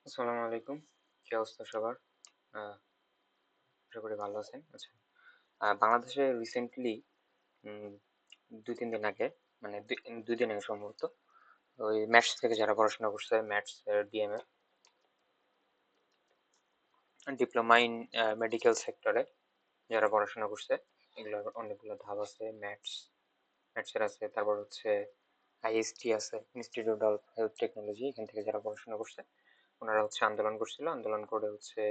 আসসালামু আলাইকুম। কি অবস্থা সবার? আহ আশা করি ভালো আছেন। আচ্ছা। বাংলাদেশে রিসেন্টলি উম ২-৩ দিন আগে মানে ২ দিন আগে সম্ভবত ওই ম্যাথস থেকে যারা পড়াশোনা করছে ম্যাথস এর ডিএমএ ডিপ্লোমা ইন মেডিকেল সেক্টরে যারা পড়াশোনা করছে এগুলোর অনেকগুলো ধাপ আছে। ম্যাথস এর আছে, তারপর হচ্ছে আইএসটি আছে, ইনস্টিটিউট অফ হেলথ টেকনোলজি, এখান থেকে যারা পড়াশোনা করছে ওনারা হচ্ছে আন্দোলন করছিল। আন্দোলন করে হচ্ছে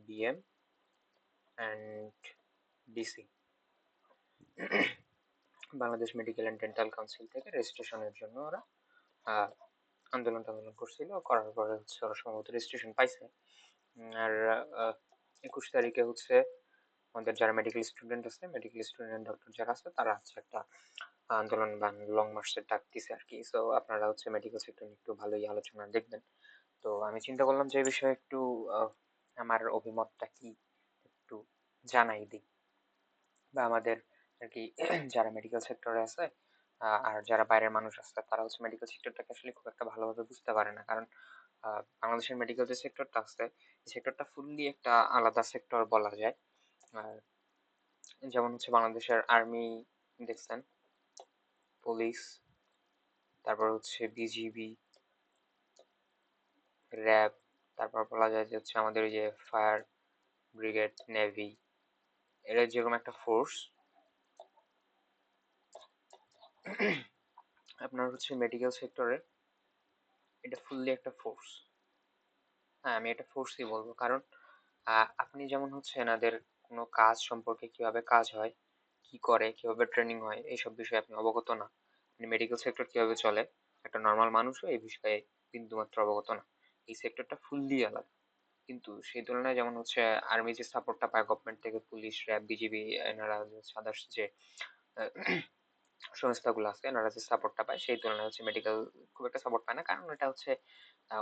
BM and DC Bangladesh medical and dental council থেকে রেজিস্ট্রেশনের জন্য ওরা আহ, আন্দোলন করছিল। করার পরে হচ্ছে ওরা সম্ভবত রেজিস্ট্রেশন পাইছে। আর 21 তারিখে হচ্ছে আমাদের যারা মেডিকেল স্টুডেন্ট আছে, মেডিকেল স্টুডেন্ট ডক্টর যারা আছে তারা হচ্ছে একটা আন্দোলন বা লং মার্চের ডাক দিছে আর কি। সো আপনারা হচ্ছে মেডিকেল সেক্টর নিয়ে একটু ভালোই আলোচনা দেখবেন। তো আমি চিন্তা করলাম যে এই বিষয়ে একটু আমার অভিমতটা কি একটু জানাই দিই, বা আমাদের আর কি যারা মেডিকেল সেক্টরে আছে আর যারা বাইরের মানুষ আছে তারা হচ্ছে মেডিকেল সেক্টরটাকে আসলে খুব একটা ভালোভাবে বুঝতে পারে না। কারণ বাংলাদেশের মেডিকেল যে সেক্টরটা আছে এই সেক্টরটা ফুললি একটা আলাদা সেক্টর বলা যায়। আর যেমন হচ্ছে বাংলাদেশের আর্মি দেখছেন, পুলিশ, তারপর হচ্ছে বিজিবি, র্যাব, তারপর বলা যায় যে হচ্ছে আমাদের ওই যে ফায়ার ব্রিগেড, নেভি, এরা যেরকম একটা ফোর্স আপনার হচ্ছে মেডিকেল সেক্টরে এটা ফুললি একটা ফোর্স। হ্যাঁ, আমি এটা ফোর্সই বলবো। কারণ আপনি যেমন হচ্ছে এনাদের কোনো কাজ সম্পর্কে, কিভাবে কাজ হয়, কি করে, কিভাবে ট্রেনিং হয়, এইসব বিষয়ে আপনি অবগত না। মানে মেডিকেল সেক্টর কিভাবে চলে একটা নর্মাল মানুষও এই বিষয়ে বিন্দুমাত্র অবগত না। এই সেক্টরটা ফুললি আলাদা। কিন্তু সেই তুলনায় যেমন হচ্ছে আর্মি যে সাপোর্টটা পায় গভর্নমেন্ট থেকে, পুলিশ, র্যাব, বিজিবি, এনারা আদার্স যে আহ, সংস্থাগুলো আছে এনারা যে সাপোর্টটা পায় সেই তুলনায় হচ্ছে মেডিকেল খুব একটা সাপোর্ট পায় না। কারণ এটা হচ্ছে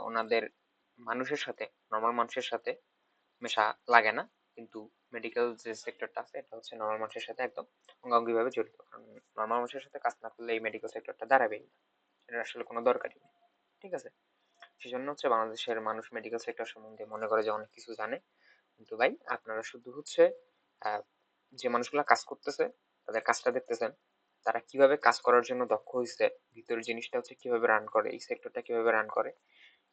ওনাদের মানুষের সাথে, নর্মাল মানুষের সাথে মেশা লাগে না। কিন্তু মেডিকেল যে সেক্টরটা আছে এটা হচ্ছে নর্মাল মানুষের সাথে একদম অঙ্গাঙ্গি ভাবে জড়িত। কারণ নর্মাল মানুষের সাথে কাজ না করলে এই মেডিকেল সেক্টরটা দাঁড়াবেই না, এটা আসলে কোনো দরকারই নেই। ঠিক আছে, সেজন্য হচ্ছে বাংলাদেশের মানুষ মেডিকেল সেক্টর সম্বন্ধে মনে করে যে অনেক কিছু জানে। কিন্তু ভাই আপনারা শুধু হচ্ছে আহ, যে মানুষগুলা কাজ করতেছে তাদের কাজটা দেখতেছেন, তারা কিভাবে কাজ করার জন্য দক্ষ হয়েছে, ভিতরের জিনিসটা হচ্ছে কিভাবে রান করে, এই সেক্টরটা কিভাবে রান করে,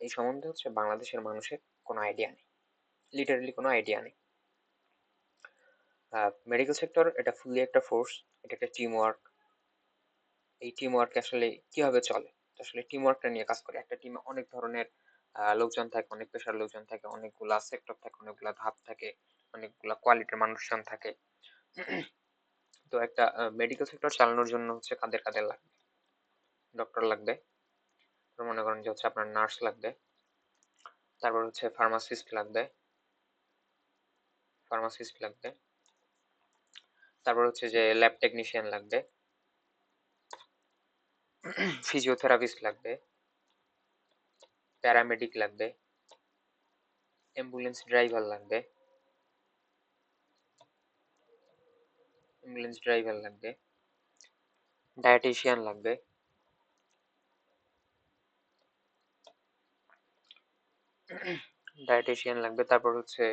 এই সম্বন্ধে হচ্ছে বাংলাদেশের মানুষের কোনো আইডিয়া নেই, লিটারালি কোনো আইডিয়া নেই। মেডিকেল সেক্টর এটা ফুললি একটা ফোর্স, এটা একটা টিম ওয়ার্ক। এই টিম ওয়ার্ক আসলে কিভাবে চলে, এটা আসলে টিম ওয়ার্কটা নিয়ে কাজ করে। একটা টিমে অনেক ধরনের লোকজন থাকে, অনেক পেশার লোকজন থাকে, অনেকগুলা সেক্টর থাকে, অনেকগুলা ধাপ থাকে, অনেকগুলা কোয়ালিটির মানুষজন থাকে। তো একটা মেডিকেল সেক্টর চালানোর জন্য হচ্ছে কাদের কাদের লাগবে, ডক্টর লাগবে, তারপর মনে করেন যে হচ্ছে আপনার নার্স লাগবে, তারপর হচ্ছে ফার্মাসিস্ট লাগবে, তারপর হচ্ছে যে ল্যাব টেকনিশিয়ান লাগবে, ফিজিওথেরাপিস্ট লাগবে, প্যারামেডিক লাগবে, অ্যাম্বুলেন্স ড্রাইভার লাগবে, ডায়েটিশিয়ান লাগবে, তারপর হচ্ছে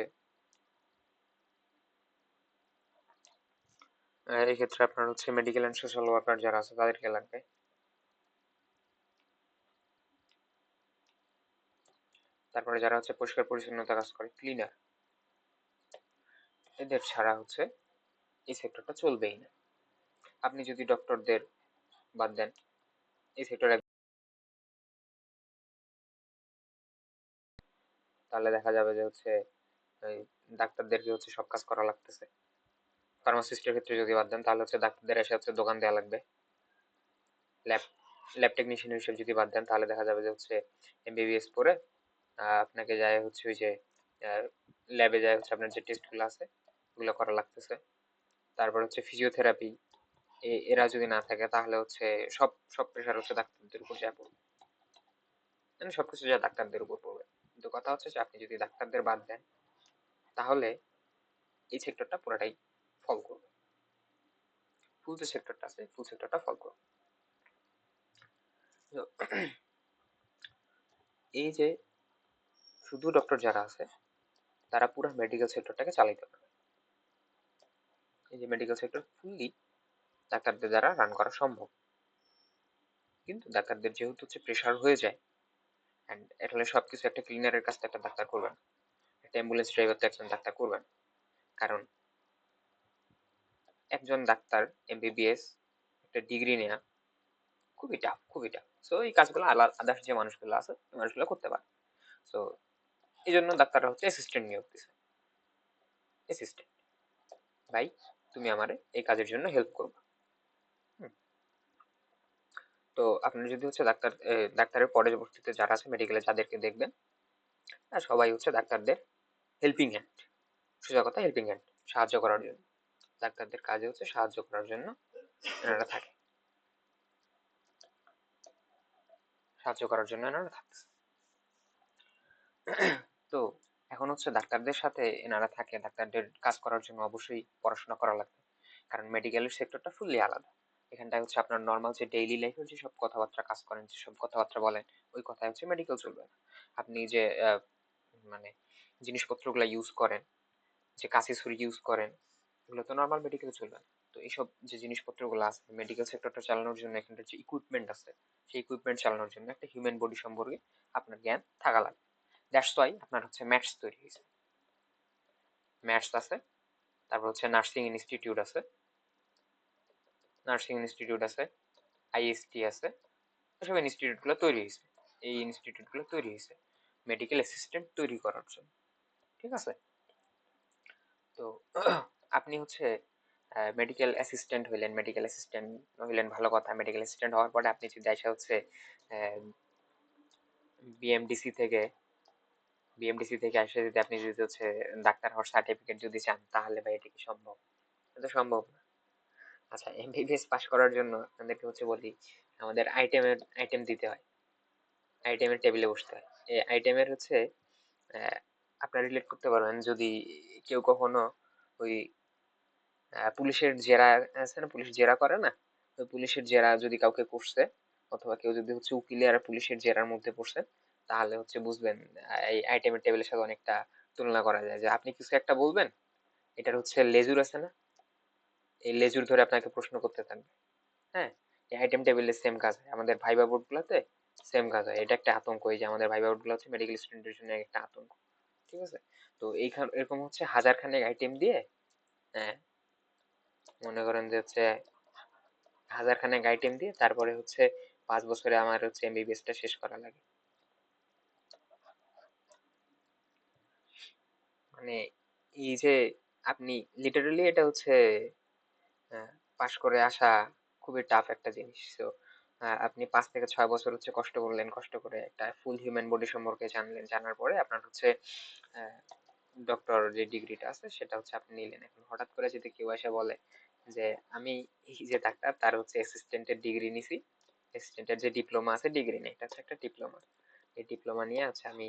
এই ক্ষেত্রে আপনার হচ্ছে মেডিকেল এন্ড সোশ্যাল ওয়ার্কার যারা আছে তাদেরকে লাগবে। তারপরে যারা হচ্ছে পরিষ্কার পরিচ্ছন্নতা কাজ করে, ক্লিনার, এদের ছাড়া হচ্ছে এই সেক্টরটা চলবেই না। আপনি যদি ডক্টরদের বাদ দেন এই সেক্টরে, তাহলে দেখা যাবে যে হচ্ছে এই ডাক্তারদেরকে হচ্ছে সব কাজ করা লাগতেছে। ফার্মাসিস্টের ক্ষেত্রে যদি বাদ দেন তাহলে হচ্ছে ডাক্তারদের এসে হচ্ছে দোকান দেওয়া লাগবে। ল্যাব ল্যাব টেকনিশিয়ান হিসেবে যদি বাদ দেন তাহলে দেখা যাবে যে হচ্ছে এমবিবিএস পড়ে আপনাকে যায় হচ্ছে ওই যে ল্যাবে যায় হচ্ছে আপনার যে টেস্টগুলো আছে ওগুলো করা লাগতেছে। তারপর হচ্ছে ফিজিওথেরাপি, এরা যদি না থাকে তাহলে হচ্ছে সব সব প্রেশার হচ্ছে ডাক্তারদের উপর যায় পড়বে, মানে সবকিছু যা ডাক্তারদের উপর পড়বে। কিন্তু কথা হচ্ছে যে আপনি যদি ডাক্তারদের বাদ দেন তাহলে এই সেক্টরটা পুরোটাই ফল করবে। ফুল যে সেক্টরটা আছে ফুল সেক্টরটা ফল করবে। তো এই যে শুধু ডক্টর যারা আছে তারা পুরো মেডিকেল সেক্টরটাকে চালাইতে পারে। এই যে মেডিকেল সেক্টর ফুললি ডাক্তারদের দ্বারা রান করা সম্ভব, কিন্তু ডাক্তারদের যেহেতু হচ্ছে প্রেশার হয়ে যায়, অ্যান্ড এটা হলে সবকিছু একটা ক্লিনারের কাছে একটা ডাক্তার করবেন, একটা অ্যাম্বুলেন্স ড্রাইভার তো একজন ডাক্তার করবেন। কারণ একজন ডাক্তার এমবিবিএস একটা ডিগ্রি নেওয়া খুবই টাফ, খুবই টাফ। সো এই কাজগুলো আদার্স যে মানুষগুলো আছে এই মানুষগুলো করতে পারে। সো এই জন্য ডাক্তাররা হচ্ছে অ্যাসিস্ট্যান্ট নিয়োগ দিছে। অ্যাসিস্ট্যান্ট, ভাই তুমি আমারে এই কাজের জন্য হেল্প করবে। তো আপনার যদি হচ্ছে ডাক্তারের পরবর্তীতে যারা আছে মেডিকেলে যাদেরকে দেখবেন, সবাই হচ্ছে ডাক্তারদের হেল্পিং হ্যান্ড, সোজা কথা হেল্পিং হ্যান্ড, সাহায্য করার জন্য। ডাক্তারদের কাজে হচ্ছে সাহায্য করার জন্য এনারা থাকে, সাহায্য করার জন্য এনারা থাকে। তো এখন হচ্ছে ডাক্তারদের সাথে এনারা থাকে, ডাক্তারদের কাজ করার জন্য অবশ্যই পড়াশোনা করা লাগবে, কারণ মেডিকেলের সেক্টরটা ফুললি আলাদা। এখানটায় হচ্ছে আপনার নর্মাল যে ডেইলি লাইফের যেসব কথাবার্তা কাজ করেন, যেসব কথাবার্তা বলেন, ওই কথায় হচ্ছে মেডিকেল চলবে না। আপনি যে মানে জিনিসপত্রগুলো ইউজ করেন, যে কাঁচি ছুরি ইউজ করেন, এগুলো তো নর্মাল মেডিকেলে চলবে না। তো এইসব যে জিনিসপত্রগুলো আছে মেডিকেল সেক্টরটা চালানোর জন্য, এখানকার যে ইকুইপমেন্ট আছে সেই ইকুইপমেন্ট চালানোর জন্য একটা হিউম্যান বডি সম্পর্কে আপনার জ্ঞান থাকা লাগবে। দ্যাটস ওয়াই আপনার হচ্ছে ম্যাথস তৈরি হয়েছে, ম্যাথস আছে, তারপর হচ্ছে নার্সিং ইনস্টিটিউট আছে, নার্সিং ইনস্টিটিউট আছে, আইএসটি আছে, এসব ইনস্টিটিউটগুলো তৈরি হয়েছে। এই ইনস্টিটিউটগুলো তৈরি হয়েছে মেডিকেল অ্যাসিস্ট্যান্ট তৈরি করার জন্য, ঠিক আছে? তো আপনি হচ্ছে মেডিকেল অ্যাসিস্ট্যান্ট হইলেন, মেডিকেল অ্যাসিস্ট্যান্ট হইলেন ভালো কথা। মেডিকেল অ্যাসিস্ট্যান্ট হওয়ার পরে আপনি যদি আইসা হচ্ছে বিএমডিসি থেকে, আসে যদি আপনি যদি হচ্ছে ডাক্তার হওয়ার সার্টিফিকেট যদি চান, তাহলে ভাই এটা কি সম্ভব? এটা সম্ভব না। আচ্ছা, এমবিবিএস পাস করার জন্য আপনাদেরকে হচ্ছে বলি, আমাদের আইটেম দিতে হয়, আইটেমের টেবিলে বসতে হয়। এই আইটেমের হচ্ছে আপনারা রিলেট করতে পারবেন যদি কেউ কখনো ওই পুলিশের জেরা আছে না, পুলিশ জেরা করে না, ওই পুলিশের জেরা যদি কাউকে করছে, অথবা কেউ যদি হচ্ছে উকিলের আর পুলিশের জেরার মধ্যে পড়ছে, তাহলে হচ্ছে বুঝবেন এই আইটেমের টেবিলের সাথে অনেকটা তুলনা করা যায়। যে আপনি কিছু একটা বলবেন, এটার হচ্ছে লেজুর আছে না, এই লেজুর ধরে আপনাকে প্রশ্ন করতে থাকবে। হ্যাঁ, এই আইটেম টেবিলে সেম কাজ হয়, আমাদের ভাইবা বোর্ড গুলাতে সেম কাজ হয়। এটা একটা আতঙ্ক, এই যে আমাদের ভাইবা বোর্ড গুলো হচ্ছে মেডিকেল স্টুডেন্টের জন্য একটা আতঙ্ক, ঠিক আছে? তো এইখান এরকম হচ্ছে হাজার খানেক আইটেম দিয়ে, হ্যাঁ, মনে করেন যে হচ্ছে হাজার খানেক আইটেম দিয়ে তারপরে হচ্ছে 5 বছরে আমার হচ্ছে এমবিবিএস টা শেষ করা লাগে। মানে এই যে আপনি লিটারালি এটা হচ্ছে পাশ করে আসা খুবই টাফ একটা জিনিস। তো আপনি 5 থেকে 6 বছর হচ্ছে কষ্ট করলেন, কষ্ট করে একটা ফুল হিউম্যান বডি সম্পর্কে জানলেন, জানার পরে আপনার হচ্ছে ডক্টর যে ডিগ্রিটা আছে সেটা হচ্ছে আপনি নিলেন। এখন হঠাৎ করে যদি কেউ এসে বলে যে আমি এই যে ডাক্তার তার হচ্ছে অ্যাসিস্ট্যান্টের ডিগ্রি নিছি, অ্যাসিস্ট্যান্টের যে ডিপ্লোমা আছে, ডিগ্রি নেই, এটা হচ্ছে একটা ডিপ্লোমা, এই ডিপ্লোমা নিয়ে হচ্ছে আমি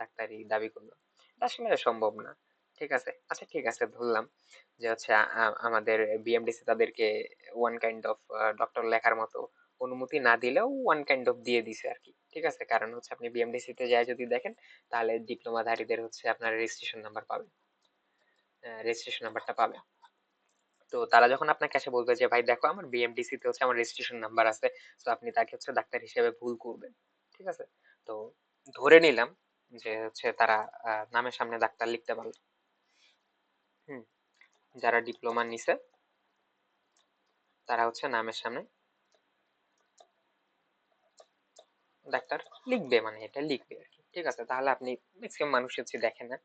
ডাক্তারি দাবি করলাম, এটা আসলে সম্ভব না। ঠিক আছে, আচ্ছা ঠিক আছে, ধরলাম যে হচ্ছে আমাদের বিএমডিসি তাদেরকে ওয়ান কাইন্ড অফ ডক্টর লেখার মতো অনুমতি না দিলেও ওয়ান কাইন্ড অফ দিয়ে দিছে আর কি, ঠিক আছে? কারণ হচ্ছে আপনি বিএমডিসি তে যাই যদি দেখেন, তাহলে ডিপ্লোমাধারীদের হচ্ছে আপনার রেজিস্ট্রেশন নাম্বার পাবেন, রেজিস্ট্রেশন নাম্বারটা পাবেন। তো তারা যখন আপনাকে এসে বলবে যে ভাই দেখো আমার বিএমডিসি তে হচ্ছে আমার রেজিস্ট্রেশন নাম্বার আছে, তো আপনি তাকে হচ্ছে ডাক্তার হিসেবে ভুল করবেন, ঠিক আছে? তো ধরে নিলাম যে হচ্ছে তারা নামের সামনে ডাক্তার লিখতে পারলো, হুম, যারা ডিপ্লোমা নিছে তারা হচ্ছে নামের সামনে ডাক্তার লিখবে, মানে এটা লিখবে আর কি, ঠিক আছে? তাহলে আপনি ম্যাক্সিমাম মানুষ হচ্ছে দেখে না,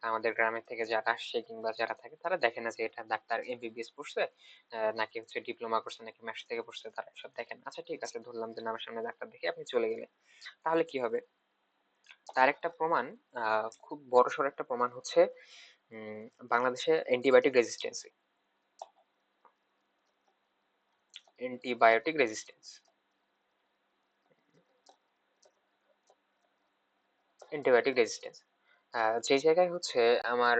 আমাদের গ্রামের থেকে যারা আসছে কিংবা যারা থাকে তারা দেখে না যে এটা ডাক্তার এমবিবিএস পড়ছে নাকি হচ্ছে ডিপ্লোমা করছে নাকি ম্যাথস থেকে পড়ছে, তারা সব দেখেন। আচ্ছা ঠিক আছে, ধরলাম যে নামের সামনে ডাক্তার দেখে আপনি চলে গেলেন, তাহলে কি হবে? তার একটা প্রমাণ, খুব বড়সড় একটা প্রমাণ হচ্ছে উম, বাংলাদেশে antibiotic resistance, antibiotic resistance, antibiotic resistance যে জায়গায় হচ্ছে আমার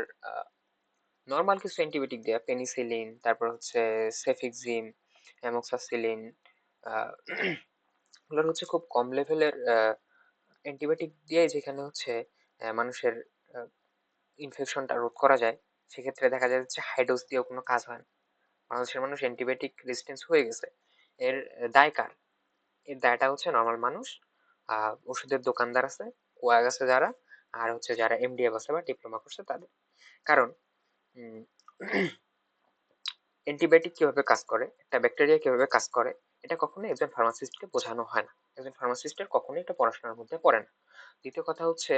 নর্মাল কিছু অ্যান্টিবায়োটিক দেয়া, পেনিসিলিন, তারপর হচ্ছে সেফিক্সিম, অ্যামোক্সাসিলিন, এগুলোর হচ্ছে খুব কম লেভেলের অ্যান্টিবায়োটিক দিয়ে যেখানে হচ্ছে মানুষের ইনফেকশনটা রোধ করা যায়, সেক্ষেত্রে দেখা যায় হচ্ছে হাই ডোজ দিয়েও কোনো কাজ হয় না। বাংলাদেশের মানুষ অ্যান্টিবায়োটিক রেজিস্ট্যান্স হয়ে গেছে। এর দায় কার? এর দায়টা হচ্ছে নরমাল মানুষ, ওষুধের দোকানদার আছে, কোয়াক আছে যারা, আর হচ্ছে যারা এমডিএফ আছে বা ডিপ্লোমা করছে তাদের। কারণ অ্যান্টিবায়োটিক কিভাবে কাজ করে, একটা ব্যাকটেরিয়া কিভাবে কাজ করে, এটা কখনোই একজন ফার্মাসিস্টকে বোঝানো হয় না। একজন ফার্মাসিস্টের কখনোই এটা পড়াশোনার মধ্যে পড়ে না। দ্বিতীয় কথা হচ্ছে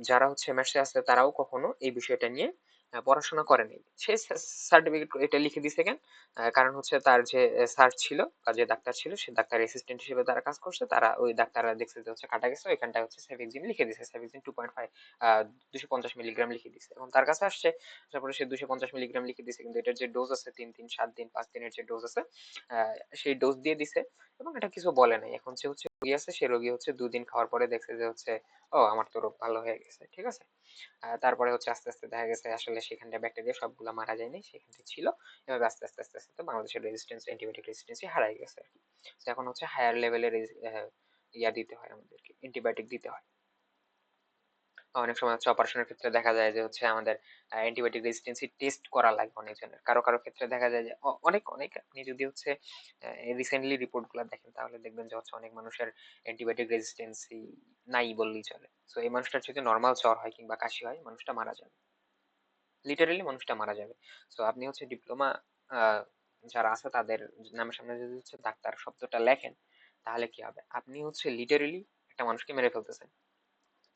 যারা হচ্ছে এমআরসি আছে তারাও কখনো এই বিষয়টা নিয়ে পড়াশোনা করেনি। সে সার্টিফিকেট এটা লিখে দিছে কেন? কারণ হচ্ছে তার যে স্যার ছিল বা যে ডাক্তার ছিল, সে ডাক্তার অ্যাসিস্ট্যান্ট হিসেবে তারা কাজ করছে। তারা ওই ডাক্তাররা দেখছে যে হচ্ছে কাটা গেছে, ওইখানটায় হচ্ছে সেফেক্সিন লিখে দিছে। সেফেক্সিন 2.5 250 মিলিগ্রাম লিখে দিছে। এবং তার কাছে আসছে, তারপরে সে 250 মিলিগ্রাম লিখে দিছে, কিন্তু এটার যে ডোজ আছে 3 দিন 7 দিন 5 দিনের যে ডোজ আছে, সেই ডোজ দিয়ে দিছে এবং এটা কিছু বলে নাই। এখন সে হচ্ছে রোগী আছে, সে রোগী হচ্ছে 2 দিন খাওয়ার পরে দেখছে যে হচ্ছে ও আমার তো রোগ ভালো হয়ে গেছে, ঠিক আছে। তারপরে হচ্ছে আস্তে আস্তে দেখা গেছে আসলে সেখানটা ব্যাকটেরিয়া সবগুলা মারা যায়নি, সেখানটা ছিল। এভাবে আস্তে আস্তে আস্তে আস্তে তো বাংলাদেশের রেজিস্ট্যান্স, অ্যান্টিবায়োটিক রেজিস্ট্যান্সই হারাই গেছে আর কি। তো এখন হচ্ছে হায়ার লেভেলের ইয়া দিতে হয়, আমাদেরকে অ্যান্টিবায়োটিক দিতে হয়। অনেক সময় হচ্ছে অপারেশনের ক্ষেত্রে দেখা যায় যে হচ্ছে আমাদের অ্যান্টিবায়োটিক রেজিস্ট্যান্সি টেস্ট করা লাগে অনেকজনের। কারো কারো ক্ষেত্রে দেখা যায় যে অনেক অনেক, আপনি যদি হচ্ছে রিসেন্টলি রিপোর্ট গুলো দেখেন তাহলে দেখবেন যে হচ্ছে অনেক মানুষের অ্যান্টিবায়োটিক রেজিস্ট্যান্সি নাই বললেই চলে। তো এই মানুষটার যদি নর্মাল জ্বর হয় কিংবা কাশি হয়, মানুষটা মারা যাবে, লিটারেলি মানুষটা মারা যাবে। তো আপনি হচ্ছে ডিপ্লোমা যারা আছে তাদের নামের সামনে যদি হচ্ছে ডাক্তার শব্দটা লেখেন, তাহলে কি হবে? আপনি হচ্ছে লিটারেলি একটা মানুষকে মেরে ফেলতেছেন।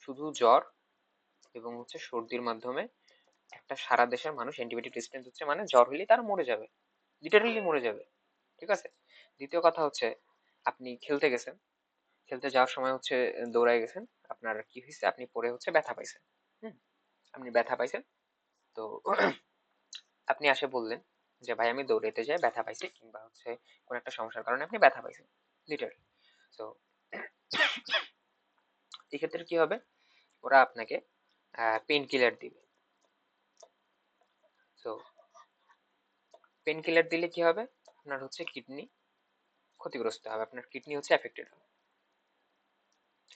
শুধু জ্বর এবং হচ্ছে সর্দির মাধ্যমে একটা সারা দেশের মানুষ অ্যান্টিবায়োটিক রেজিস্ট্যান্স হচ্ছে, মানে জ্বর হলেই তারা মরে যাবে, লিটারেলি মরে যাবে, ঠিক আছে। দ্বিতীয় কথা হচ্ছে আপনি খেলতে গেছেন, খেলতে যাওয়ার সময় হচ্ছে দৌড়ায় গেছেন, আপনার কি হয়েছে, আপনি পরে হচ্ছে ব্যথা পাইছেন। হুম, আপনি ব্যথা পাইছেন, তো আপনি আসে বললেন যে ভাই আমি দৌড়াইতে যাই ব্যথা পাইছি, কিংবা হচ্ছে কোন একটা সমস্যার কারণে আপনি ব্যথা পাইছেন, লিটারালি। তো এক্ষেত্রে কি হবে, ওরা আপনাকে পেন কিলার দিবে। তো পেন কিলার দিলে কি হবে, আপনার হচ্ছে কিডনি ক্ষতিগ্রস্ত হবে, আপনার কিডনি হচ্ছে এফেক্টেড হবে,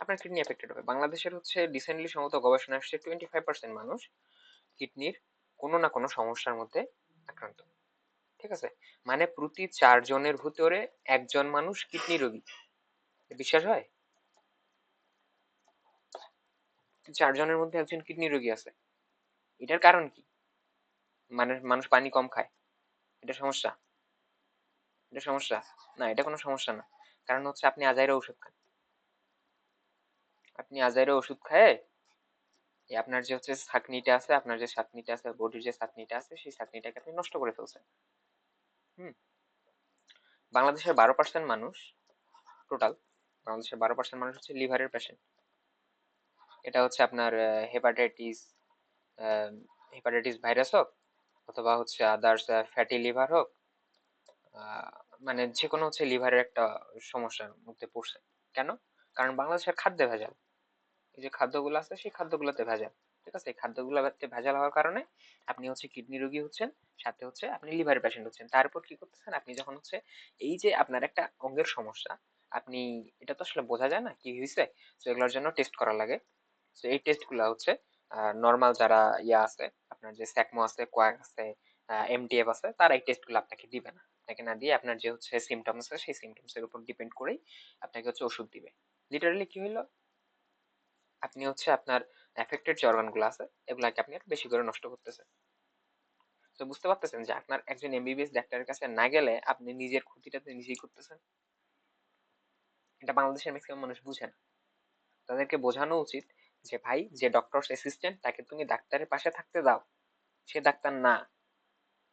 আপনার কিডনি এফেক্টেড হবে। বাংলাদেশের হচ্ছে রিসেন্টলি সম্ভবত গবেষণা আসছে 25% মানুষ কিডনির কোনো না কোনো সমস্যার মধ্যে আক্রান্ত, ঠিক আছে। মানে প্রতি 4 জনের ভিতরে একজন মানুষ কিডনি রোগী, বিশ্বাস হয়? 4 জনের মধ্যে একজন কিডনি রোগী আছে। এটার কারণ কি? মানে মানুষ পানি কম খায়, এটা সমস্যা? এটা সমস্যা না, এটা কোনো সমস্যা না। কারণ হচ্ছে আপনি আজাইরা ওষুধ খান, আপনি আজাইরা ওষুধ খায় আপনার যে হচ্ছে ছাকনিটা আছে, আপনার যে ছাকনিটা আছে, বডির যে ছাকনিটা আছে, সেই ছাকনিটাকে আপনি নষ্ট করে ফেলছেন। হুম, বাংলাদেশের 12% মানুষ, টোটাল বাংলাদেশের 12% মানুষ হচ্ছে লিভারের পেশেন্ট। এটা হচ্ছে আপনার হেপাটাইটিস, হেপাটাইটিস ভাইরাস হোক, অথবা হচ্ছে আদার্স ফ্যাটি লিভার হোক, আহ, মানে যে কোনো হচ্ছে লিভারের একটা সমস্যার মধ্যে পড়ছে। কেন? কারণ বাংলাদেশের খাদ্যে ভেজাল। এই যে খাদ্যগুলো আছে সেই খাদ্যগুলোতে ভেজাল, ঠিক আছে। এই খাদ্যগুলোতে ভেজাল হওয়ার কারণে আপনি হচ্ছে কিডনি রোগী হচ্ছেন, সাথে হচ্ছে আপনি লিভারের পেশেন্ট হচ্ছেন। তারপর কি করতেছেন, আপনি যখন হচ্ছে এই যে আপনার একটা অঙ্গের সমস্যা, আপনি এটা তো আসলে বোঝা যায় না কি হয়েছে, তো এগুলোর জন্য টেস্ট করা লাগে। তো এই টেস্ট গুলা হচ্ছে নর্মাল যারা ইয়া আছে, আপনার যে স্যাকমো আছে, কোয়াক আছে, এমডিএফ আছে, তারা এই টেস্ট গুলো আপনাকে দিবে না। আপনাকে না দিয়ে আপনার যে হচ্ছে সিমটমস আছে সেই সিমটমস এর উপর ডিপেন্ড করেই আপনাকে হচ্ছে ওষুধ দিবে। লিটারালি কি হইলো, আপনি হচ্ছে আপনার এফেক্টেড যে অর্গান গুলো আছে এগুলাকে আপনি আরো বেশি করে নষ্ট করতেছেন। তো বুঝতে পারতেছেন যে আপনার একজন এমবিবিএস ডাক্তারের কাছে না গেলে আপনি নিজের ক্ষতিটা তো নিজেই করতেছেন। এটা বাংলাদেশের ম্যাক্সিমাম মানুষ বুঝে না। তাদেরকে বোঝানো উচিত যে ভাই, যে ডক্টর অ্যাসিস্ট্যান্ট তাকে তুমি ডাক্তারের পাশে থাকতে দাও, সে ডাক্তার না,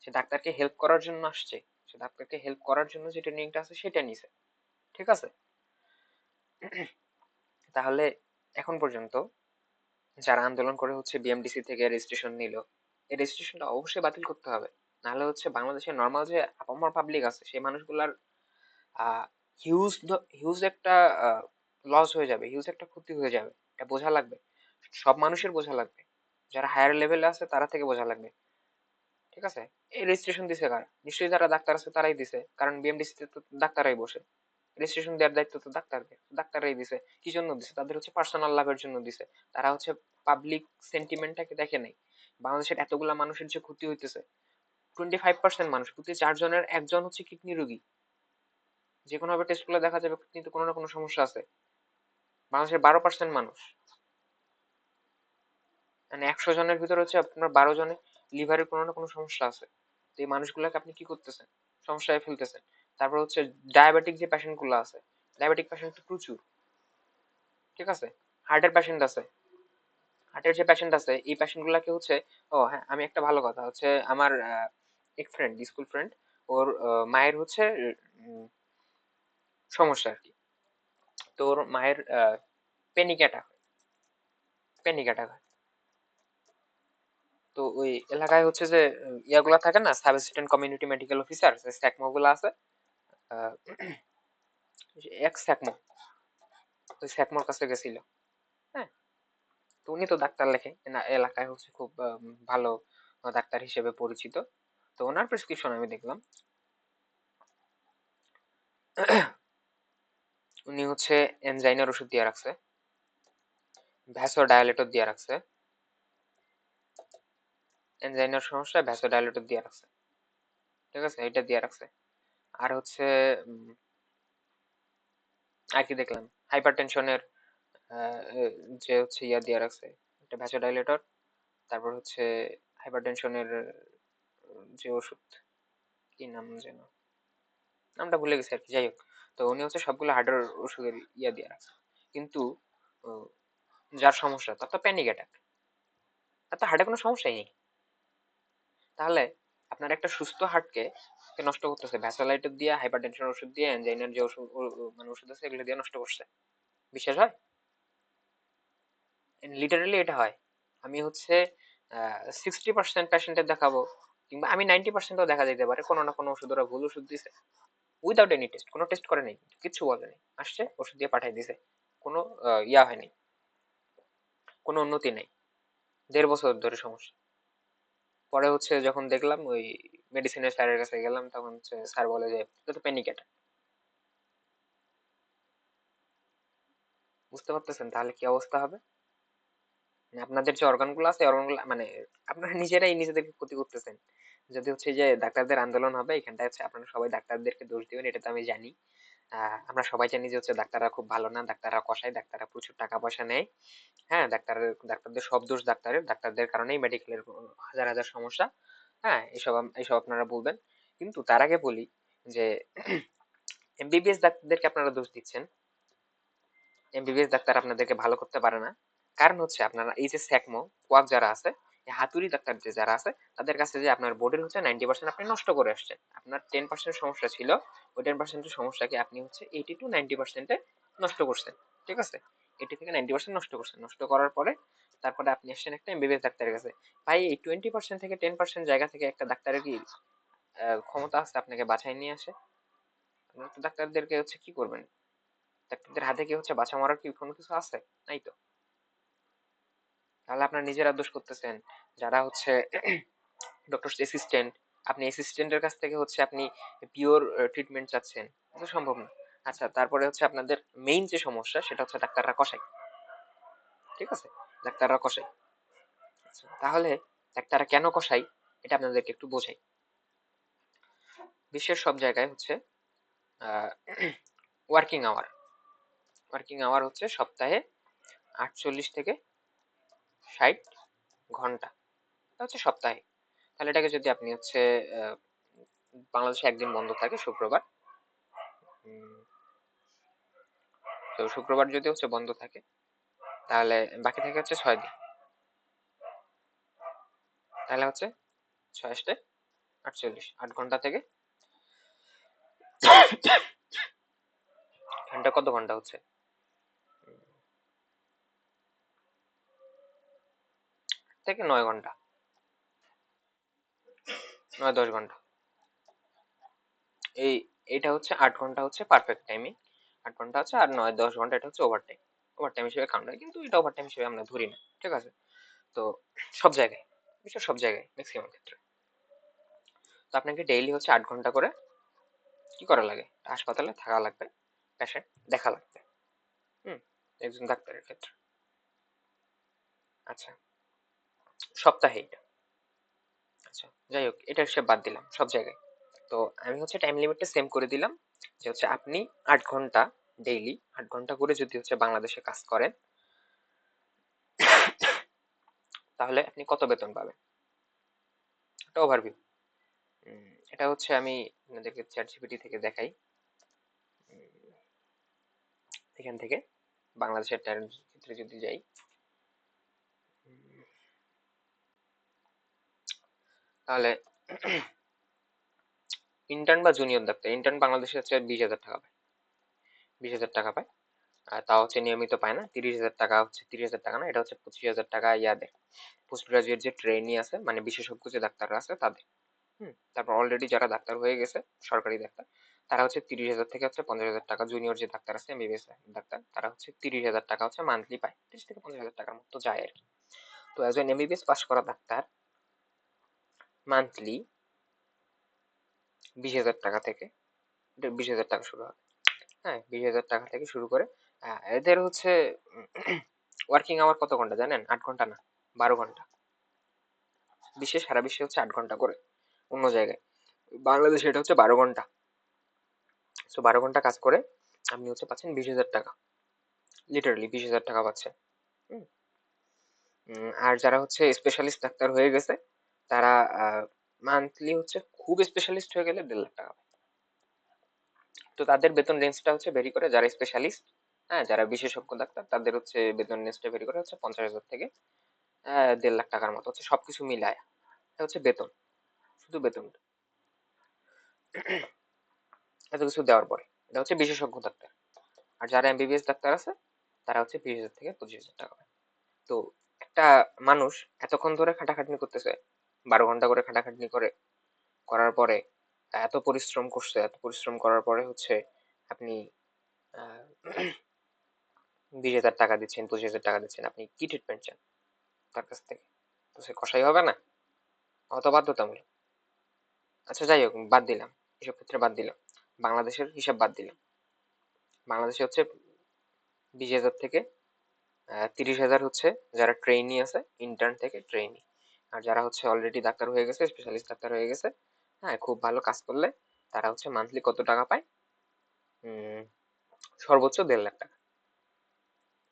সে ডাক্তারকে হেল্প করার জন্য আসছে, সে ডাক্তারকে হেল্প করার জন্য যে ট্রেনিংটা আছে সেটা নিছে, ঠিক আছে। তাহলে এখন পর্যন্ত যারা আন্দোলন করে হচ্ছে বিএমডিসি থেকে রেজিস্ট্রেশন নিল, এই রেজিস্ট্রেশনটা অবশ্যই বাতিল করতে হবে। নাহলে হচ্ছে বাংলাদেশের নর্মাল যে আপামর পাবলিক আছে সেই মানুষগুলার হিউজ হিউজ একটা লস হয়ে যাবে, হিউজ একটা ক্ষতি হয়ে যাবে। এটা বোঝা লাগবে, সব মানুষের বোঝা লাগবে, যারা হায়ার লেভেলে আছে তারা থেকে বোঝা লাগবে, ঠিক আছে। এই রেজিস্ট্রেশন দিছে কারা? নিশ্চয়ই যারা ডাক্তার আছে তারাই দিছে, কারণ বিএমডিসি তে তো ডাক্তারাই বসে। রেজিস্ট্রেশন দেওয়ার দায়িত্ব তো ডাক্তারদের, ডাক্তাররাই দিছে। কি জন্য দিছে? তাদের হচ্ছে পার্সোনাল লাভের জন্য দিছে। তারা হচ্ছে পাবলিক সেন্টিমেন্টটাকে দেখে নাই। বাংলাদেশের এতগুলা মানুষের যে ক্ষতি হইতেছে, 25% মানুষ, প্রতি 4 জনের 1 জন হচ্ছে কিডনি রোগী। যে কোনোভাবে টেস্ট করলে দেখা যাবে কিডনিতে কোনো না কোনো সমস্যা আছে। বাংলাদেশের 12% মানুষ, মানে 100 জনের ভিতরে হচ্ছে আপনার 12 জনের লিভারের কোনো না কোনো সমস্যা আছে। তো এই মানুষগুলোকে আপনি কি করতেছেন? সমস্যায় ফেলতেছেন। তারপর হচ্ছে ডায়াবেটিক যে পেশেন্ট গুলো আছে, ডায়াবেটিক পেশেন্ট তো প্রচুর, ঠিক আছে? হার্টের পেশেন্ট আছে, হার্টের যে পেশেন্ট আছে এই পেশেন্ট গুলাকে হচ্ছে, ও হ্যাঁ, আমি একটা ভালো কথা হচ্ছে, আমার এক ফ্রেন্ড, স্কুল ফ্রেন্ড, ওর মায়ের হচ্ছে সমস্যা আর কি। তো ওর মায়ের প্যানিক অ্যাটাক, প্যানিক অ্যাটাক হয়। তো ওই এলাকায় হচ্ছে যে ইয়াগুলা থাকে না, sub assistant community medical officer, যে স্যাকমো গুলো আছে, আহ, এক স্যাকমো, ওই স্যাকমোর কাছে গেছিল। হ্যাঁ, তো উনি তো ডাক্তার লেখে না, এলাকায় হচ্ছে খুব ভালো ডাক্তার হিসেবে পরিচিত। তো ওনার প্রেসক্রিপশন আমি দেখলাম, উনি হচ্ছে এনজাইনার ওষুধ দিয়ে রাখছে, ভ্যাসোডায়ালেটর দিয়ে রাখছে, এনজাইনার সমস্যা ভ্যাসোডায়ালেটর দিয়ে রাখছে, ঠিক আছে, এটা দিয়ে রাখছে। আর হচ্ছে আর কি দেখলাম, হাইপার টেনশনের যে হচ্ছে ইয়া দিয়ে রাখছে, একটা ভ্যাসোডাইলেটর। তারপর হচ্ছে হাইপার টেনশনের যে ওষুধ, কি নাম যেন, নামটা ভুলে গেছি আর কি, যাই হোক। তো উনি হচ্ছে সবগুলো হার্টের ওষুধের ইয়া দিয়ে রাখছে। কিন্তু আহ, যার সমস্যা তার তো প্যানিক অ্যাটাক, তার তো হার্টে কোনো সমস্যাই নেই। তাহলে আপনার একটা সুস্থ হার্টকে নষ্ট করতেছে ভ্যাসোলাইটিস দিয়ে, হাইপার টেনশনের ওষুধ দিয়ে, এনজাইনার যে ওষুধ মানে ওষুধ আছে এগুলো দিয়ে নষ্ট করছে। বিশ্বাস হয়? লিটারালি এটা হয়। আমি হচ্ছে 60% পেশেন্টের দেখাবো, কিংবা আমি 90%ও দেখা যেতে পারে কোনো না কোনো ওষুধ ওরা ভুল ওষুধ দিছে, উইদাউট এনি টেস্ট, কোনো টেস্ট করে নেই, কিচ্ছু বলে নেই, আসছে ওষুধ দিয়ে পাঠিয়ে দিছে, কোনো ইয়া হয়নি, কোনো উন্নতি নেই, 1.5 বছর ধরে সমস্যা। পরে হচ্ছে যখন দেখলাম ওই মেডিসিনের স্যারের কাছে গেলাম, তখন হচ্ছে স্যার বলে যে এটা তো প্যানিক অ্যাটাক। বুঝতে পারতেছেন তাহলে কি অবস্থা হবে? মানে আপনাদের যে অর্গান গুলো আছে, অর্গান গুলো মানে আপনারা নিজেরাই নিজেদেরকে ক্ষতি করতেছেন। যদি হচ্ছে যে ডাক্তারদের আন্দোলন হবে, এখানটায় হচ্ছে আপনারা সবাই ডাক্তারদেরকে দোষ দিবেন, এটা তো আমি জানি। আমরা সবাই জানি যে হচ্ছে ডাক্তাররা খুব ভালো না, ডাক্তাররা কসাই, ডাক্তাররা প্রচুর টাকা পয়সা নেয়। হ্যাঁ, ডাক্তারদের সব দোষ ডাক্তারের, ডাক্তারদের কারণেই মেডিকেলের হাজার হাজার সমস্যা। হ্যাঁ, এসব আপনারা বলবেন, কিন্তু তার আগে বলি যে এমবিবিএস ডাক্তারদেরকে আপনারা দোষ দিচ্ছেন। এমবিবিএস ডাক্তার আপনাদেরকে ভালো করতে পারে না। কারণ হচ্ছে আপনারা এই যে স্যাকমো, কোয়াক যারা আছে, এই হাতুড়ি ডাক্তার যে যারা আছে, তাদের কাছে যে আপনার বডির হচ্ছে 90% আপনি নষ্ট করে আসছেন। আপনার 10% সমস্যা ছিল, ওই 10% সমস্যাকে আপনি হচ্ছে 80 to 90% নষ্ট করছেন, ঠিক আছে? 80 থেকে 90% নষ্ট করছেন, নষ্ট করার পরে তারপরে আপনি আসছেন একটা এমবিবিএস ডাক্তারের কাছে। ভাই, এই 20% থেকে 10% জায়গা থেকে একটা ডাক্তারের কি ক্ষমতা আছে আপনাকে বাঁচাই নিয়ে আসে? আপনারা তো ডাক্তারদেরকে হচ্ছে কি করবেন? ডাক্তারদের হাতে কি হচ্ছে বাঁচা মরার কি কোনো কিছু আছে? নাই তো। তাহলে আপনারা নিজেরা দোষ করতেছেন। যারা হচ্ছে ডক্টর অ্যাসিস্ট্যান্ট, আপনি অ্যাসিস্ট্যান্টের কাছ থেকে হচ্ছে আপনি পিওর ট্রিটমেন্ট চাচ্ছেন, এটা সম্ভব না। আচ্ছা, তারপরে হচ্ছে আপনাদের মেইন যে সমস্যা সেটা হচ্ছে ডাক্তাররা কসাই, ঠিক আছে? ডাক্তাররা কসাই। আচ্ছা, তাহলে ডাক্তাররা কেন কসাই এটা আপনাদেরকে একটু বোঝাই। বিশ্বের সব জায়গায় হচ্ছে ওয়ার্কিং আওয়ার, ওয়ার্কিং আওয়ার হচ্ছে সপ্তাহে 48 থেকে 60 ঘন্টা, এটা হচ্ছে সপ্তাহে। তাহলে এটাকে যদি আপনি হচ্ছে আহ, বাংলাদেশে একদিন বন্ধ থাকে শুক্রবার, উম, তো শুক্রবার যদি হচ্ছে বন্ধ থাকে, তাহলে বাকি থাকে হচ্ছে 6 দিন। তাহলে হচ্ছে 6 × 48, 8 ঘন্টা থেকে ঘন্টা কত ঘন্টা হচ্ছে, 8 থেকে 9 ঘন্টা, 9-10 ঘন্টা। এই এটা হচ্ছে 8 ঘন্টা হচ্ছে পারফেক্ট টাইমিং, 8 ঘন্টা হচ্ছে, আর 9-10 ঘন্টা এটা হচ্ছে ওভার টাইম। ওভার টাইম হিসেবে কাউন্ট হয়, কিন্তু এটা ওভার টাইম হিসেবে আমরা ধরি না, ঠিক আছে? তো সব জায়গায়, বিশ্বের সব জায়গায় ম্যাক্সিমাম ক্ষেত্রে, তো আপনাকে ডেইলি হচ্ছে 8 ঘন্টা করে কি করা লাগে, হাসপাতালে থাকা লাগবে। পেশেন্ট দেখা লাগবে একজন ডাক্তারের ক্ষেত্রে। আচ্ছা, সপ্তাহে এটা। আচ্ছা, যাই হোক, এটা সে বাদ দিলাম সব জায়গায়। তো আমি হচ্ছে টাইম লিমিটটা সেম করে দিলাম, যে হচ্ছে আপনি 8 ঘন্টা ডেইলি 8 ঘন্টা করে যদি হচ্ছে বাংলাদেশে কাজ করেন, তাহলে আপনি কত বেতন পাবেন। একটা ওভারভিউ। এটা হচ্ছে আমি আপনাদেরকে চ্যাট জিপিটি থেকে দেখাই। এখান থেকে বাংলাদেশের টাইম ক্ষেত্রে যদি যাই, তাহলে ইন্টার্ন বা জুনিয়র ডাক্তার, ইন্টার্ন বাংলাদেশে হচ্ছে 20,000 টাকা পায়। 20,000 টাকা পায়। আর তাও হচ্ছে নিয়মিত পায় না। 30,000 টাকা হচ্ছে, 30,000 টাকা না, এটা হচ্ছে 25,000 টাকা ইয়াদের পোস্ট গ্রাজুয়েট যে ট্রেনি আছে, মানে বিশেষজ্ঞ যে ডাক্তাররা আছে তাদের। তারপর অলরেডি যারা ডাক্তার হয়ে গেছে, সরকারি ডাক্তার, তারা হচ্ছে 30,000 থেকে হচ্ছে 50,000 টাকা। জুনিয়র যে ডাক্তার আছে, এমবিবিএস ডাক্তার, তারা হচ্ছে 30,000 টাকা হচ্ছে মান্থলি পায়। 30 থেকে 50,000 টাকার মতো যায় আর কি। তো একজন এমবিবিএস পাস করা ডাক্তার মান্থলি 20,000 টাকা থেকে, 20,000 টাকা শুরু হয়। হ্যাঁ, 20,000 টাকা থেকে শুরু করে এদের হচ্ছে ওয়ার্কিং আওয়ার কত ঘন্টা জানেন? 8 ঘন্টা না, 12 ঘন্টা। সারা বিশ্বে হচ্ছে 8 ঘন্টা করে, অন্য জায়গায়। বাংলাদেশে এটা হচ্ছে 12 ঘন্টা। তো 12 ঘন্টা কাজ করে আপনি হচ্ছে পাচ্ছেন 20,000 টাকা। লিটারালি 20,000 টাকা পাচ্ছেন। হুম, আর যারা হচ্ছে স্পেশালিস্ট ডাক্তার হয়ে গেছে, তারা মান্থলি হচ্ছে, খুব স্পেশালিস্ট হয়ে গেলে 1.5 লাখ টাকা পায়। তো তাদের বেতন রেঞ্জটা হচ্ছে ভেরি করে, যারা স্পেশালিস্ট, হ্যাঁ, যারা বিশেষজ্ঞ ডাক্তার, তাদের হচ্ছে বেতন রেঞ্জটা ভেরি করে হচ্ছে 50,000 থেকে 1.5 লাখ টাকার মতো হচ্ছে, সবকিছু মিলায়। এটা হচ্ছে বেতন, শুধু বেতন, এত কিছু দেওয়ার পরে। এটা হচ্ছে বিশেষজ্ঞ ডাক্তার। আর যারা এমবিবিএস ডাক্তার আছে, তারা হচ্ছে 20,000 থেকে 25,000 টাকা পায়। তো একটা মানুষ এতক্ষণ ধরে খাটাখাটনি করতেছে, 12 ঘন্টা করে খাটাখাটনি করে, করার পরে এত পরিশ্রম করছে, এত পরিশ্রম করার পরে হচ্ছে আপনি 20,000 টাকা দিচ্ছেন, 25,000 টাকা দিচ্ছেন, আপনি কি ট্রিটমেন্ট চান তার কাছ থেকে? তো সে কষাই হবে না? অত বাধ্যতামূলক। আচ্ছা, যাই হোক, বাদ দিলাম, এসব ক্ষেত্রে বাদ দিলাম, বাংলাদেশের হিসাব বাদ দিলাম। বাংলাদেশে হচ্ছে 20,000 থেকে 30,000 হচ্ছে যারা ট্রেইনি আছে, ইন্টার্ন থেকে ট্রেইনি। আর যারা হচ্ছে অলরেডি ডাক্তার হয়ে গেছে, স্পেশালিস্ট ডাক্তার হয়ে গেছে, হ্যাঁ, খুব ভালো কাজ করলে, তারা হচ্ছে মান্থলি কত টাকা পায়? সর্বোচ্চ 1.5 লাখ টাকা।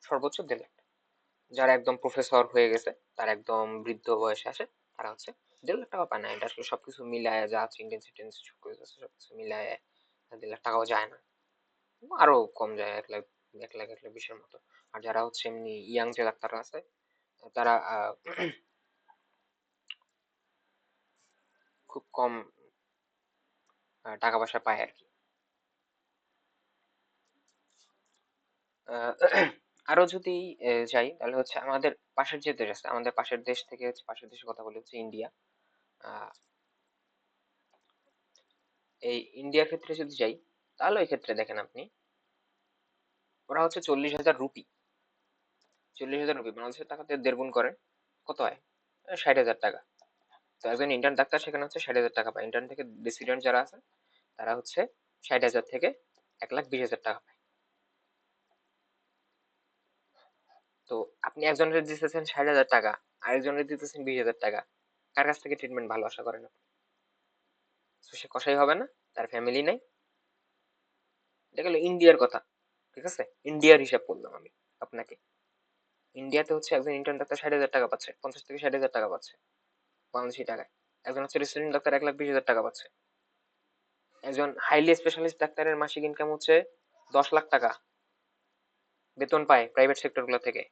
সর্বোচ্চ 1.5 লাখ। যারা একদম প্রফেসর হয়ে গেছে, তার একদম বৃদ্ধ বয়সে আসে, তারা হচ্ছে 1.5 লাখ টাকা পায় না। এটা আসলে সবকিছু মিলায়, যা আছে ইন্টেন্সিটি সবকিছু মিলায় 1.5 লাখ টাকাও যায় না, আরো কম যায়, 1 লাখ, 1 লাখ, 1,20,000 মতো। আর যারা হচ্ছে এমনি ইয়াং যে ডাক্তাররা আছে, তারা খুব কম টাকা পয়সা পায় আর কি। আহ, আরো যদি যাই, তাহলে হচ্ছে আমাদের পাশের যে দেশ আছে, আমাদের পাশের দেশ থেকে হচ্ছে, পাশের দেশের কথা বলি হচ্ছে ইন্ডিয়া। আহ, এই ইন্ডিয়ার ক্ষেত্রে যদি যাই, তাহলে ওই ক্ষেত্রে দেখেন আপনি, ওরা হচ্ছে 40,000 রুপি। 40,000 রুপি বাংলাদেশের টাকাতে 1.5 গুণ করে, কত হয়? 60,000 টাকা। তো একজন ইন্টার্ন ডাক্তার সেখানে হচ্ছে 60,000 টাকা পায়। ইন্টার্ন থেকে রেসিডেন্ট যারা আছে, তারা হচ্ছে 60,000 থেকে 1,20,000 টাকা পায়। তো আপনি একজনের দিতেছেন 60,000 টাকা, আরেকজনের দিতেছেন 20,000 টাকা, কার কাছ থেকে ট্রিটমেন্ট ভালো আশা করেন আপনি? তো সে কষাই হবে না? তার ফ্যামিলি নাই? এটা গেল ইন্ডিয়ার কথা, ঠিক আছে? ইন্ডিয়ার হিসাব করলাম আমি আপনাকে। ইন্ডিয়াতে হচ্ছে একজন ইন্টার্ন ডাক্তার 60,000 টাকা পাচ্ছে, 50 থেকে 60,000 টাকা পাচ্ছে বাংলাদেশি টাকায়। একজন হচ্ছে রেসিডেন্ট ডাক্তার 1,20,000 টাকা পাচ্ছে। একজন হাইলি স্পেশালিস্ট ডাক্তারের মাসিক ইনকাম হচ্ছে 10 লাখ টাকা, বেতন পায় প্রাইভেট সেক্টর গুলো থেকে।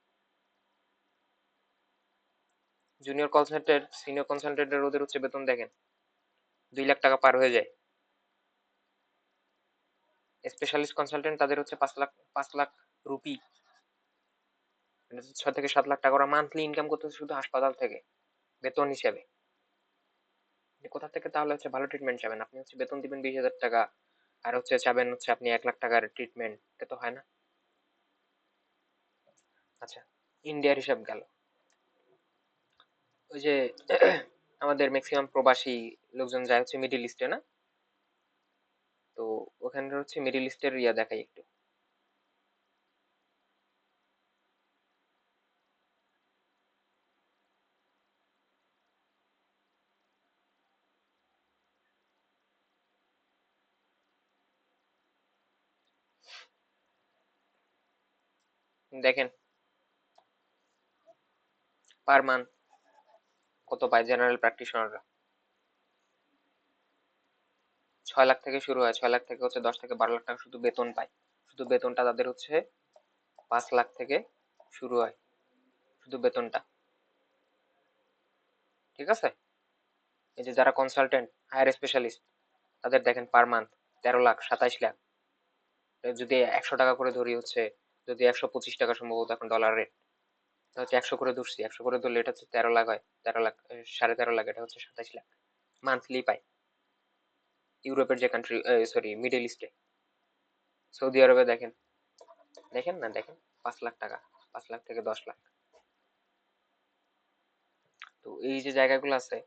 জুনিয়র কনসালটেন্ট, সিনিয়র কনসালটেন্টের ওদের হচ্ছে বেতন দেখেন, 2 লাখ টাকা পার হয়ে যায়। স্পেশালিস্ট কনসালটেন্ট তাদের হচ্ছে 5 লাখ, 5 লাখ রুপি, মানে 6 থেকে 7 লাখ টাকা ওরা মান্থলি ইনকাম করতেছে শুধু হাসপাতাল থেকে, বেতন হিসেবে। আপনি কোথা থেকে তাহলে হচ্ছে ভালো ট্রিটমেন্ট চাবেন? আপনি হচ্ছে বেতন দিবেন 20,000 টাকা, আর হচ্ছে চাবেন হচ্ছে আপনি 1 লাখ টাকার ট্রিটমেন্ট, এটা তো হয় না। আচ্ছা, ইন্ডিয়ার হিসাব গেল। ওই যে আমাদের ম্যাক্সিমাম প্রবাসী লোকজন যায় হচ্ছে মিডিল ইস্টে না, তো ওখানে হচ্ছে মিডিল ইস্টের ইয়া দেখাই একটু। দেখেন পার মান্থ কত পায় জেনারেল প্র্যাকটিশনাররা। 6 লাখ থেকে শুরু হয়, 6 লাখ থেকে হচ্ছে 10 থেকে 12 লাখ টাকা শুধু বেতন পায়। শুধু বেতনটা তাদের হচ্ছে 5 লাখ থেকে শুরু হয়, শুধু বেতনটা। ঠিক আছে, এই যে যারা কনসালটেন্ট হায়ার স্পেশালিস্ট তাদের দেখেন পার মান্থ 13 লাখ 27 লাখ। যদি 100 টাকা করে ধরি হচ্ছে, যদি 125 টাকা সম্ভবত এখন ডলার রেট, হচ্ছে 100 করে ধরছি, 100 করে ধরলে এটা হচ্ছে 13 লাখ হয়, 13 লাখ 13.5 লাখ, এটা হচ্ছে 27 লাখ মান্থলি পায় ইউরোপের যে কান্ট্রি, সরি মিডল ইস্টে। সৌদি আরবে দেখেন, দেখেন না দেখেন 5 লাখ টাকা, 5 লাখ থেকে 10 লাখ। তো এই যে জায়গাগুলো আছে,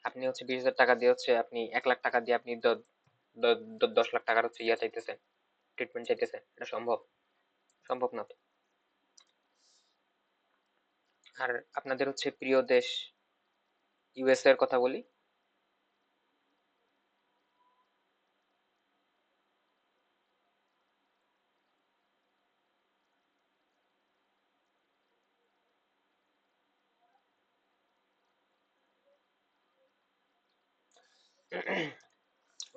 আপনি হচ্ছে 20,000 টাকা দিয়ে হচ্ছে আপনি 1 লাখ টাকা দিয়ে আপনি 10 লাখ টাকার হচ্ছে ইয়া চাইতেছেন, ট্রিটমেন্ট চাইতেছেন, এটা সম্ভব? সম্ভব না তো। আর আপনাদের হচ্ছে প্রিয় দেশ ইউএসএ এর কথা বলি,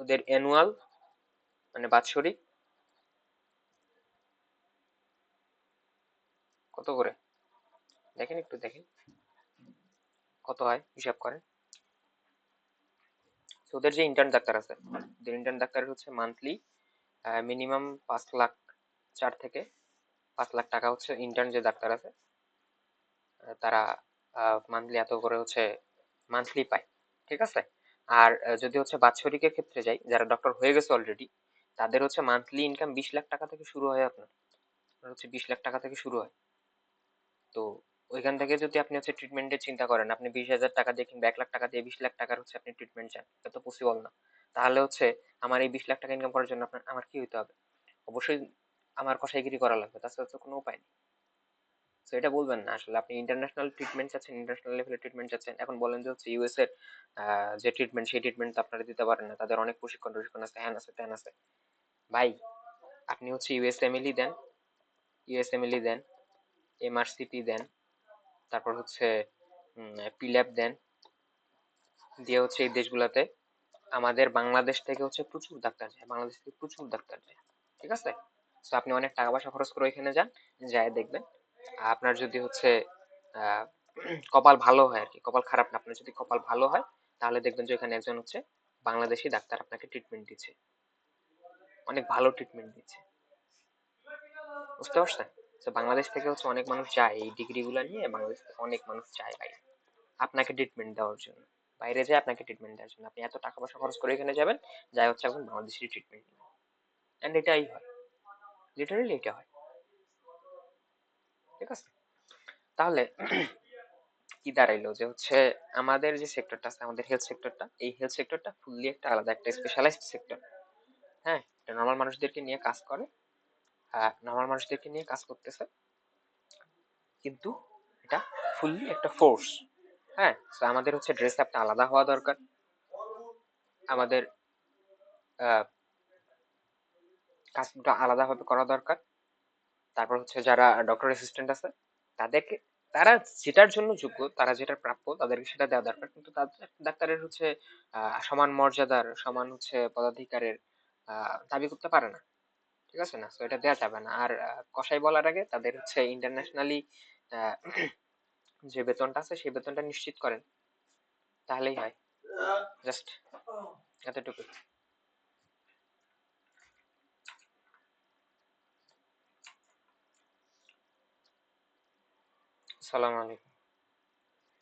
ওদের অ্যানুয়াল মানে বাৎসরিক কত করে দেখেন, একটু দেখেন কত হয়, হিসাব করেন। তো ওদের যে ইন্টার্ন ডাক্তার আছে, ওদের ইন্টার্ন ডাক্তারের হচ্ছে মান্থলি মিনিমাম 5 লাখ, 4 থেকে 5 লাখ টাকা হচ্ছে ইন্টার্ন যে ডাক্তার আছে তারা মান্থলি এত করে হচ্ছে মান্থলি পায়। ঠিক আছে, আর যদি হচ্ছে বাৎসরিকের ক্ষেত্রে যাই, যারা ডক্টর হয়ে গেছে অলরেডি, তাদের হচ্ছে মান্থলি ইনকাম 20 লাখ টাকা থেকে শুরু হয়। আপনার আপনার হচ্ছে 20 লাখ টাকা থেকে শুরু হয়। তো ওইখান থেকে যদি আপনি হচ্ছে ট্রিটমেন্টের চিন্তা করেন, আপনি 20,000 টাকা দিয়ে কিংবা 1 লাখ টাকা দিয়ে 20 লাখ টাকার হচ্ছে আপনি ট্রিটমেন্ট চান, এটা তো পসিবল না। তাহলে হচ্ছে আমার এই 20 লাখ টাকা ইনকাম করার জন্য আপনার আমার কি হইতে হবে? অবশ্যই আমার কসাইগিরি করা লাগবে, তাছাড়া তো কোনো উপায় নেই। তো এটা বলবেন না আসলে আপনি ইন্টারন্যাশনাল ট্রিটমেন্ট চাচ্ছেন, ইন্টারন্যাশনাল লেভেলের ট্রিটমেন্ট চাচ্ছেন, এখন বলেন যে হচ্ছে ইউএস এর যে ট্রিটমেন্ট সেই ট্রিটমেন্ট তো আপনারা দিতে পারেন না, তাদের অনেক প্রশিক্ষণ টশিক্ষণ আছে, হ্যান আছে ত্যান আছে। ভাই আপনি হচ্ছে ইউএসএমএলই দেন, ইউএসএমএলই দেন, এমআরসিপি দেন, তারপর হচ্ছে পিল্যাব দেন, দিয়ে হচ্ছে এই দেশগুলাতে আমাদের বাংলাদেশ থেকে হচ্ছে প্রচুর ডাক্তার যায়, বাংলাদেশ থেকে প্রচুর ডাক্তার যায়। ঠিক আছে, তো আপনি অনেক টাকা পয়সা খরচ করে ওইখানে যান, যায় দেখবেন আপনার যদি হচ্ছে আহ, কপাল ভালো হয় আর কি, কপাল খারাপ না, আপনার যদি কপাল ভালো হয় তাহলে দেখবেন যে এখানে একজন হচ্ছে বাংলাদেশি ডাক্তার আপনাকে ট্রিটমেন্ট দিচ্ছে, অনেক ভালো ট্রিটমেন্ট দিচ্ছে। বুঝতে পারছেন? তো বাংলাদেশ থেকে হচ্ছে অনেক মানুষ যায় এই ডিগ্রি গুলা নিয়ে, বাংলাদেশ থেকে অনেক মানুষ যায় বাইরে আপনাকে ট্রিটমেন্ট দেওয়ার জন্য, বাইরে যায় আপনাকে ট্রিটমেন্ট দেওয়ার জন্য। আপনি এত টাকা পয়সা খরচ করে এখানে যাবেন, যাই হচ্ছে এখন বাংলাদেশি ট্রিটমেন্ট নেবেন, এন্ড এটাই হয়, লিটারালি এটা হয়। ঠিক আছে, তাহলে কি দাঁড়াইলো যে হচ্ছে আমাদের যে সেক্টরটা আছে, আমাদের হেলথ সেক্টরটা, এই হেলথ সেক্টরটা ফুললি একটা আলাদা একটা স্পেশালাইজড সেক্টর। হ্যাঁ, এটা নর্মাল মানুষদেরকে নিয়ে কাজ করে, নর্মাল মানুষদেরকে নিয়ে কাজ করতেছে, কিন্তু এটা ফুললি একটা ফোর্স। হ্যাঁ, তো আমাদের হচ্ছে ড্রেস আপটা আলাদা হওয়া দরকার, আমাদের কাজটা আলাদাভাবে করা দরকার। তারপর হচ্ছে যারা ডক্টর অ্যাসিস্ট্যান্ট আছে তাদেরকে, তারা যেটার জন্য যোগ্য, তারা যেটা প্রাপ্য তাদেরকে সেটা দেওয়া দরকার, কিন্তু তাদের ডাক্তারের হচ্ছে সমান মর্যাদার, সমান হচ্ছে পদাধিকারের দাবি করতে পারে না। ঠিক আছে না, তো এটা দেওয়া যাবে না। আর কসাই বলার আগে তাদের হচ্ছে ইন্টারন্যাশনালি যে বেতনটা আছে সেই বেতনটা নিশ্চিত করেন, তাহলেই হয়। জাস্ট এতটুকু। সালাম আলাইকুম।